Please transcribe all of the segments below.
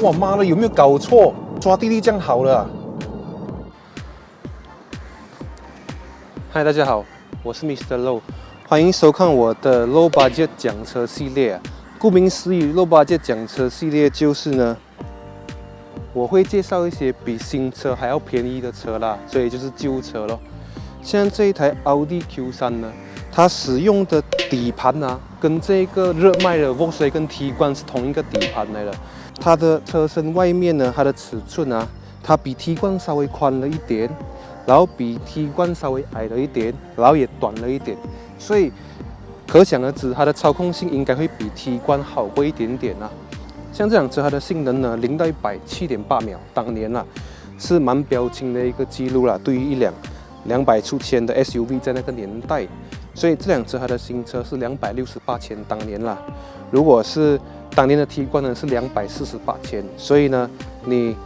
哇妈的，有没有搞错？抓地力这样好了啊？嗨，大家好，我是 Mr. Low， 欢迎收看我的 Low Budget 讲车系列啊。顾名思义 ，Low Budget 讲车系列就是呢，我会介绍一些比新车还要便宜的车啦，所以就是旧车咯。像这一台奥迪 Q3 呢，它使用的底盘啊，跟这个热卖的 Volkswagen Tiguan 是同一个底盘来的。它的车身外面呢，它的尺寸啊，它比 Tiguan 稍微宽了一点。然后比 Tiguan 稍微矮了一点，然后也短了一点，所以可想而知，它的操控性应该会比 Tiguan 好过一点点啊。像这辆车，它的性能呢，0到100 7.8秒，当年啊是蛮标青的一个记录啦。对于一辆200出千的 SUV 在那个年代，所以这辆车它的新车是268千，当年啦。如果是当年的 Tiguan 呢是248千，所以呢你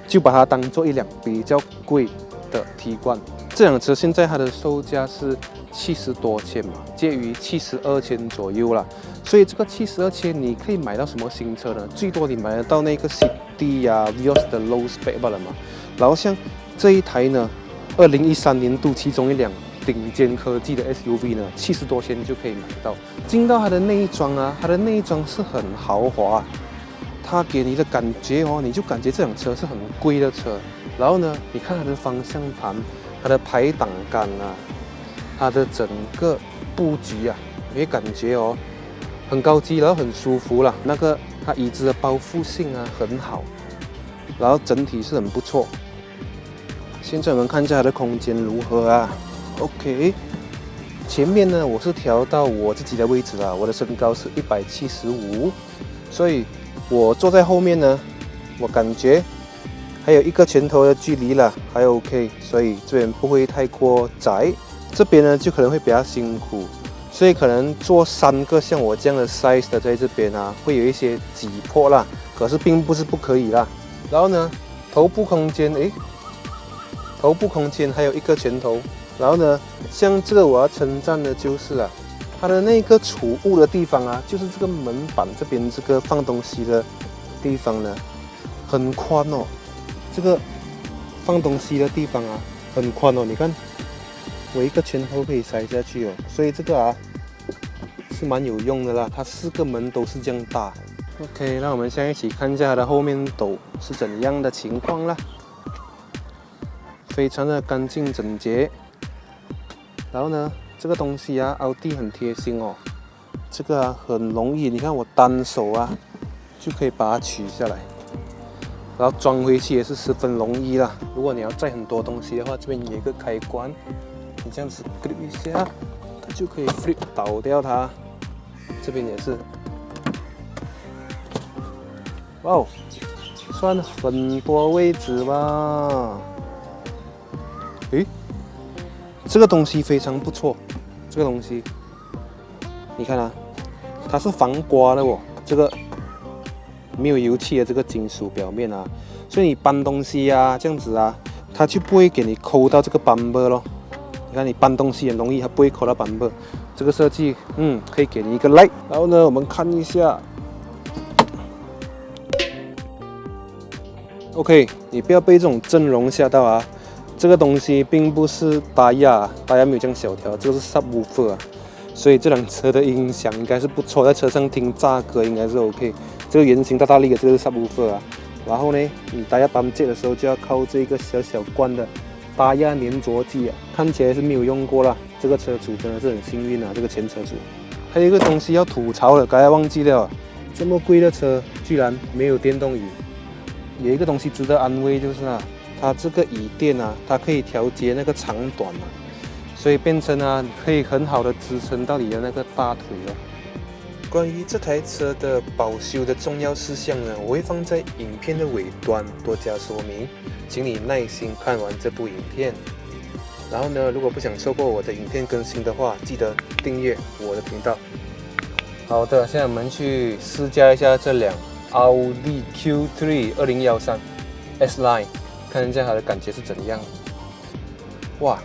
就把它当做一辆比较贵的 Tiguan。这辆车现在它的售价是70多千嘛，介于72千左右啦。所以这个72千你可以买到什么新车呢？最多你买得到那个 City 啊 Vios 的 Low Spec 罢了嘛。然后像这一台呢，2013年度其中一辆顶尖科技的 SUV 呢，70多千就可以买到。进到它的内装啊，它的内装是很豪华。它给你的感觉哦，你就感觉这辆车是很贵的车。然后呢，你看它的方向盘、它的排挡杆啊，它的整个布局啊，你会感觉哦很高级，然后很舒服啦。那个它椅子的包覆性啊很好，然后整体是很不错。现在我们看一下它的空间如何啊 ？OK， 前面呢我是调到我自己的位置啦，我的身高是175，所以我坐在后面呢，我感觉还有1个拳头的距离了，还 OK， 所以这边不会太过窄。这边呢就可能会比较辛苦，所以可能坐3个像我这样的 size 的在这边啊，会有一些挤迫啦。可是并不是不可以啦。然后呢，头部空间，头部空间还有1个拳头。然后呢，像这个我要称赞的就是啊，它的那个储物的地方啊，就是这个门板这边这个放东西的地方呢，很宽哦。这个放东西的地方啊，很宽哦。你看，我1个拳头可以塞下去哦。所以这个啊，是蛮有用的啦。它4个门都是这样大。OK， 那我们现在一起看一下它的后面斗是怎样的情况啦。非常的干净整洁。然后呢，这个东西啊，奥迪很贴心哦。这个啊很容易，你看我单手啊就可以把它取下来，然后装回去也是十分容易啦。如果你要载很多东西的话，这边有一个开关，你这样子 grip 一下，它就可以 flip 倒掉它。这边也是，哇哦，算很多位置吧。这个东西非常不错，这个东西，你看啊，它是防刮的哦，这个没有油漆的这个金属表面啊，所以你搬东西啊这样子啊，它就不会给你抠到这个 bumper 咯。你看你搬东西很容易，它不会抠到 bumper。这个设计，可以给你一个 like。然后呢，我们看一下 ，OK， 你不要被这种阵容吓到啊。这个东西并不是大亚没有这样小条，这个是 subwoofer 啊，所以这辆车的音响应该是不错，在车上听炸歌应该是 OK。这个圆形大力的这个是 subwoofer 啊，然后呢，你大亚搬接的时候就要靠这个小小罐的大亚粘着剂啊，看起来是没有用过啦。这个车主真的是很幸运啊，这个前车主。还有一个东西要吐槽了，刚才忘记了，这么贵的车居然没有电动椅。有一个东西值得安慰就是啊。它这个椅垫啊，它可以调节那个长短啊，所以变成啊，可以很好的支撑到你的那个大腿了。关于这台车的保修的重要事项呢，我会放在影片的尾端多加说明，请你耐心看完这部影片。然后呢，如果不想错过我的影片更新的话，记得订阅我的频道。好的，现在我们去试驾一下这辆奥迪 Q3 2013 S Line。看一下它的感觉是怎样。哇，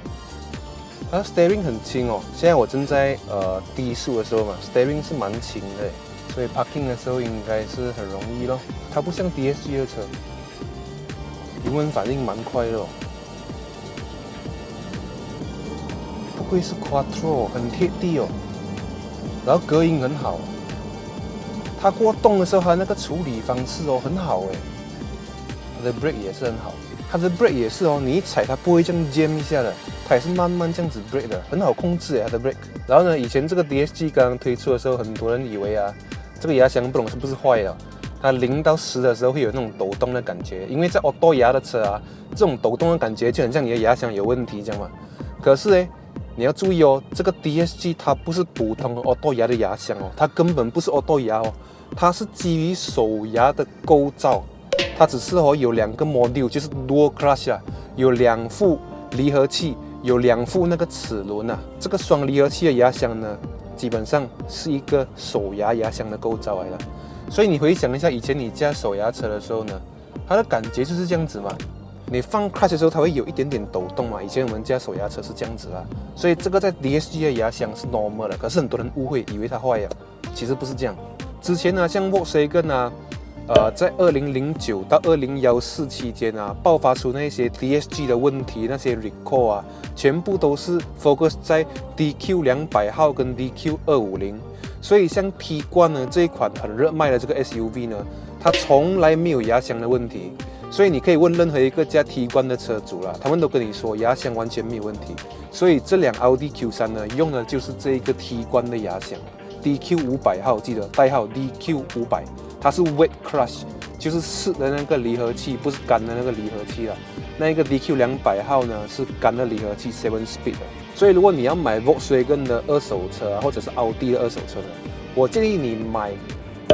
它的 steering 很轻哦。现在我正在低速的时候嘛 ，steering 是蛮轻的，所以 parking 的时候应该是很容易咯。它不像 DSG 的车，油门反应蛮快的哦。不愧是 Quattro， 很贴地哦，然后隔音很好。它过动的时候，它那个处理方式哦很好哎。它的 brake 也是很好，它的 brake 也是哦，你一踩它不会这样 jam 一下的，它也是慢慢这样子 brake 的，很好控制哎它的 brake。然后呢，以前这个 DSG 刚刚推出的时候，很多人以为啊，这个牙箱不懂是不是坏了。它0到10的时候会有那种抖动的感觉，因为在 auto 牙的车啊，这种抖动的感觉就很像你的牙箱有问题这样嘛。可是呢，你要注意哦，这个 DSG 它不是普通的 auto 牙的牙箱哦，它根本不是 auto 牙哦，它是基于手牙的构造，它只是有2个 module， 就是 dual clutch 啊，有2副离合器，有2副那个齿轮啊，这个双离合器的牙箱呢，基本上是一个手牙牙箱的构造来的。所以你回想一下，以前你驾手牙车的时候呢，它的感觉就是这样子嘛。你放 clutch 的时候，它会有一点点抖动嘛。以前我们驾手牙车是这样子啦，所以这个在 DSG 的牙箱是 normal 的。可是很多人误会，以为它坏了，其实不是这样。之前呢，像 Volkswagen 啊，在2009到2014期间啊，爆发出那些 DSG 的问题，那些 recall 啊，全部都是 focus 在 DQ200号跟 DQ250。所以像 Tiguan 呢这一款很热卖的这个 SUV 呢，它从来没有牙箱的问题。所以你可以问任何一个驾 Tiguan 的车主啦，他们都跟你说牙箱完全没有问题。所以这辆奥迪 Q3 呢，用的就是这一个 Tiguan 的牙箱 DQ500号，记得代号 DQ500， 它是 wet clutch， 就是湿的那个离合器，不是干的那个离合器啦。那一个 DQ200号呢是干的离合器 7 speed 的。所以如果你要买 Volkswagen 的二手车啊，或者是奥迪的二手车呢，我建议你买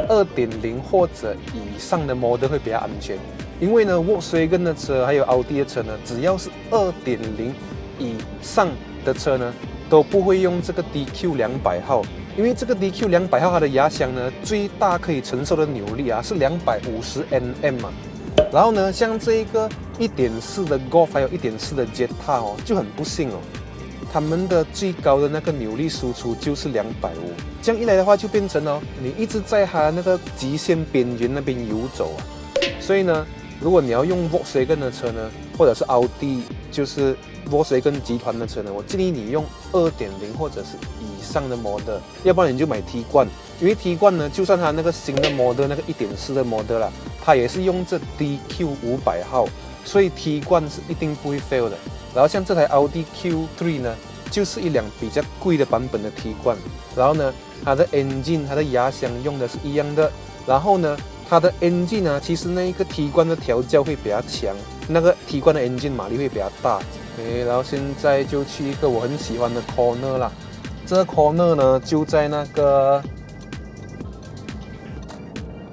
2.0 或者以上的 model 会比较安全。因为呢 Volkswagen 的车还有奥迪的车呢，只要是 2.0 以上的车呢，都不会用这个 DQ200 号。因为这个 DQ200 号它的牙箱呢，最大可以承受的扭力啊是250 Nm 嘛。然后呢，像这个 1.4 的 Golf 还有 1.4 的 Jetta 哦，就很不幸哦，他们的最高的那个扭力输出就是250。这样一来的话，就变成哦，你一直在它那个极限边缘那边游走啊。所以呢，如果你要用 Volkswagen 的车呢，或者是奥迪，就是 Volkswagen 集团的车呢，我建议你用 2.0 或者是以上的 model， 要不然你就买 Tiguan。因为 Tiguan 呢，就算它那个新的 model 那个 1.4 的 model 啦，它也是用这 DQ500 号，所以 Tiguan 是一定不会 fail 的。然后像这台奥迪 Q3 呢，就是一辆比较贵的版本的 Tiguan。然后呢，它的 engine 它的牙箱用的是一样的。然后呢，它的 engine 呢，其实那一个 Tiguan 的调教会比较强，那个 Tiguan 的 engine 马力会比较大。然后现在就去一个我很喜欢的 corner 啦。这个 corner 呢，就在那个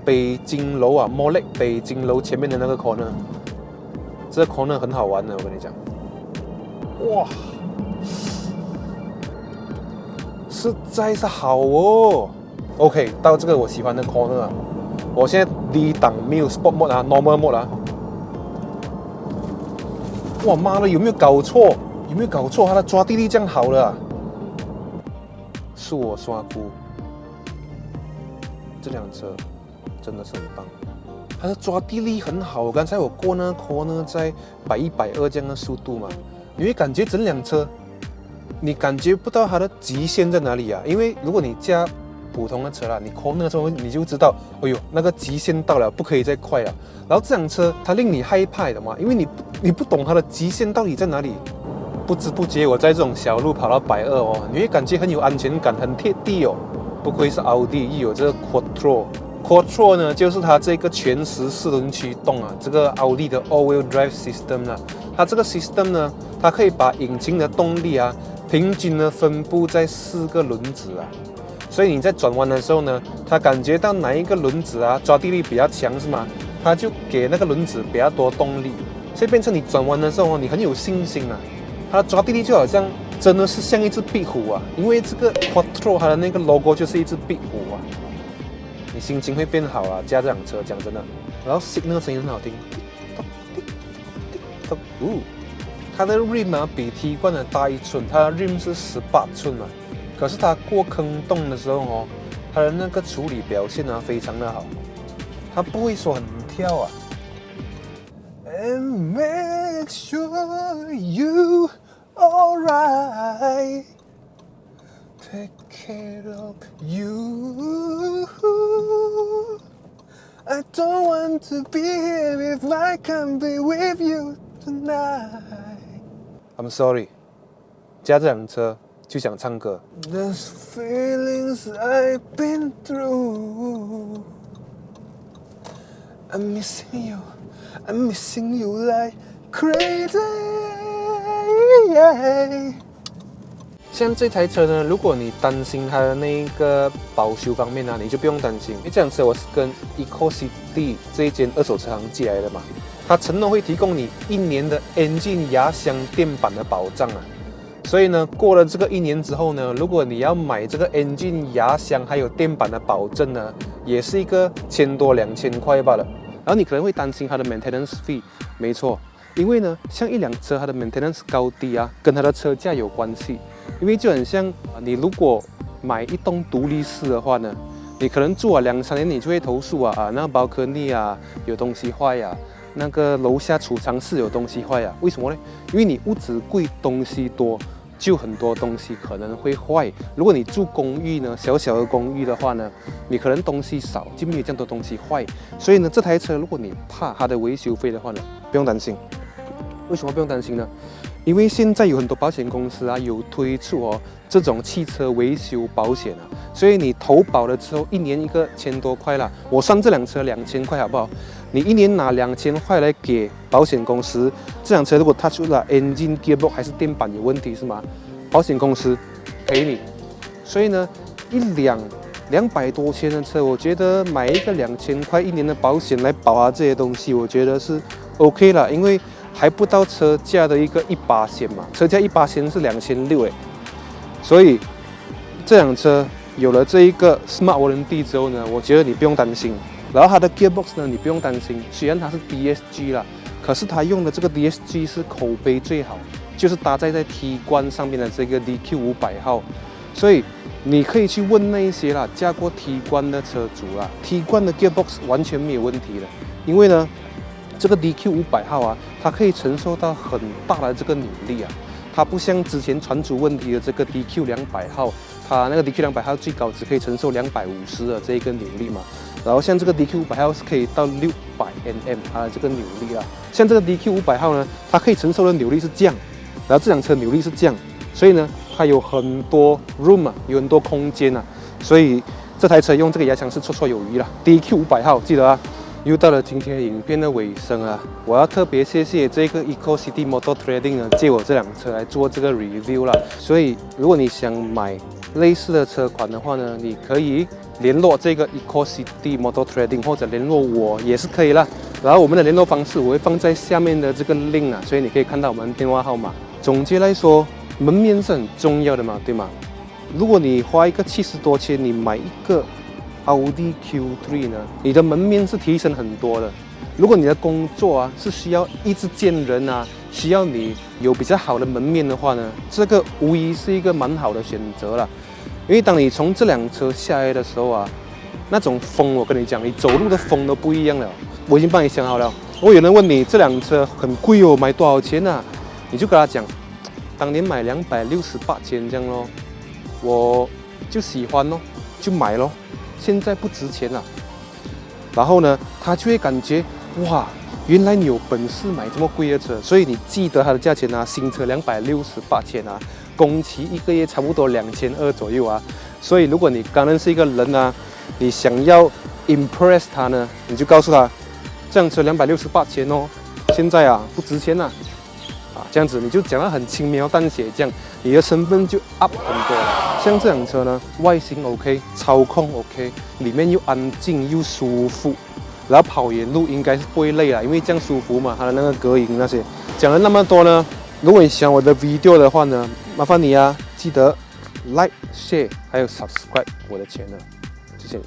北京楼啊 ，Molek 北京楼前面的那个 corner。这个 corner 很好玩的，我跟你讲。哇，实在是好哦。OK， 到这个我喜欢的 corner 啊，我现在D 档没有 Sport Mode 啊 ，Normal Mode 啊。哇妈的，有没有搞错？有没有搞错？它的抓地力这样好了啊？是我刷估，这辆车真的是很棒，它的抓地力很好。刚才我过那个 corner 在100、120这样的速度嘛，你会感觉整辆车，你感觉不到它的极限在哪里啊？因为如果你驾普通的车啦，你 corner 的时候你就知道，哎呦，那个极限到了，不可以再快了。然后这辆车它令你害怕的嘛，因为你不懂它的极限到底在哪里。不知不觉我在这种小路跑到120哦，你会感觉很有安全感，很贴地哦。不愧是奥迪，又有这个 Quattro 呢，就是它这个全时4轮驱动啊，这个奥迪的 All-Wheel Drive System 呢，它这个 system 呢，它可以把引擎的动力啊，平均的分布在4个轮子啊。所以你在转弯的时候呢，它感觉到哪一个轮子啊抓地力比较强是吗？它就给那个轮子比较多动力，所以变成你转弯的时候你很有信心啊。它的抓地力就好像真的是像一只壁虎啊，因为这个 Quattro 它的那个 logo 就是一只壁虎啊。你心情会变好啊，驾这辆车讲真的。然后 signal 声音很好听，它的 rim 啊比 Tiguan 的大1寸，它的 rim 是18寸嘛。可是它过坑洞的时候哦，它的那个处理表现啊非常的好，它不会说很跳啊。And make sure you alright, take care of you. I don't want to be here if I can't be with you tonight. I'm sorry. 加这辆车就想唱歌。Those feelings I've been through, I'm missing you, I'm missing you like crazy. Yeah. 像这台车呢，如果你担心它的那个保修方面啊，你就不用担心。因为这辆车我是跟 EcoCity 这一间二手车行借来的嘛，它承诺会提供你1年的 engine 压箱垫板的保障啊。所以呢，过了这个1年之后呢，如果你要买这个 engine 压箱还有垫板的保证呢，也是一个1000多2000块罢了。然后你可能会担心它的 maintenance fee， 没错，因为呢，像一辆车它的 maintenance 高低啊，跟它的车价有关系。因为就很像你如果买一栋独立式的话呢，你可能住了2、3年，你就会投诉那个 balcony 有东西坏那个楼下储藏室有东西坏为什么呢？因为你屋子贵，东西多，就很多东西可能会坏。如果你住公寓呢，小小的公寓的话呢，你可能东西少，就没有这样多东西坏。所以呢，这台车如果你怕它的维修费的话呢，不用担心。为什么不用担心呢？因为现在有很多保险公司有推出这种汽车维修保险所以你投保了之后，1年一个1000多块啦。我算这辆车2000块好不好？你1年拿2000块来给保险公司，这辆车如果它出了 engine gearbox 还是垫板有问题是吗？保险公司赔你。所以呢，一辆200多千的车，我觉得买一个2000块1年的保险来保这些东西，我觉得是 OK 了，因为还不到车价的一个1%嘛，车价1%是2600所以这辆车有了这一个 Smart Warranty 之后呢，我觉得你不用担心。然后它的 Gearbox 呢，你不用担心，虽然它是 DSG 啦，可是它用的这个 DSG 是口碑最好，就是搭载在 T 冠上面的这个 DQ500号，所以你可以去问那一些驾过 T 冠的车主T 冠的 Gearbox 完全没有问题的，因为呢，这个 DQ500号它可以承受到很大的这个扭力它不像之前传出问题的这个 DQ200号，它那个 DQ200号最高只可以承受250的这个扭力嘛。然后像这个 DQ500号是可以到600 Nm 它的这个扭力像这个 DQ500号呢，它可以承受的扭力是这样，然后这辆车扭力是这样，所以呢，它有很多 room 有很多空间所以这台车用这个压箱是绰绰有余了。DQ500号记得又到了今天影片的尾声我要特别谢谢这个 EcoCity Motor Trading 借我这辆车来做这个 review 啦。所以如果你想买类似的车款的话呢，你可以联络这个 EcoCity Motor Trading 或者联络我也是可以啦。然后我们的联络方式我会放在下面的这个 link 所以你可以看到我们电话号码。总结来说，门面是很重要的嘛，对吗？如果你花一个70多千，你买一个Audi Q3 呢，你的门面是提升很多的。如果你的工作是需要一直见人需要你有比较好的门面的话呢，这个无疑是一个蛮好的选择了。因为当你从这辆车下来的时候那种风，我跟你讲，你走路的风都不一样了。我已经帮你想好了。如果有人问你这辆车很贵买多少钱你就跟他讲，当年买268千这样咯，我就喜欢就买咯。现在不值钱了，然后呢，他就会感觉哇，原来你有本事买这么贵的车，所以你记得它的价钱新车268千工期1个月差不多2200左右所以如果你刚认识一个人你想要 impress 他呢，你就告诉他，这辆车268千现在不值钱这样子你就讲得很轻描淡写，这样你的身份就 up 很多了。像这辆车呢，外形 OK， 操控 OK， 里面又安静又舒服，然后跑远路应该是不会累因为这样舒服嘛，它的那个隔音那些。讲了那么多呢，如果你喜欢我的 video 的话呢，麻烦你记得 like、share 还有 subscribe 我的channel，谢谢你。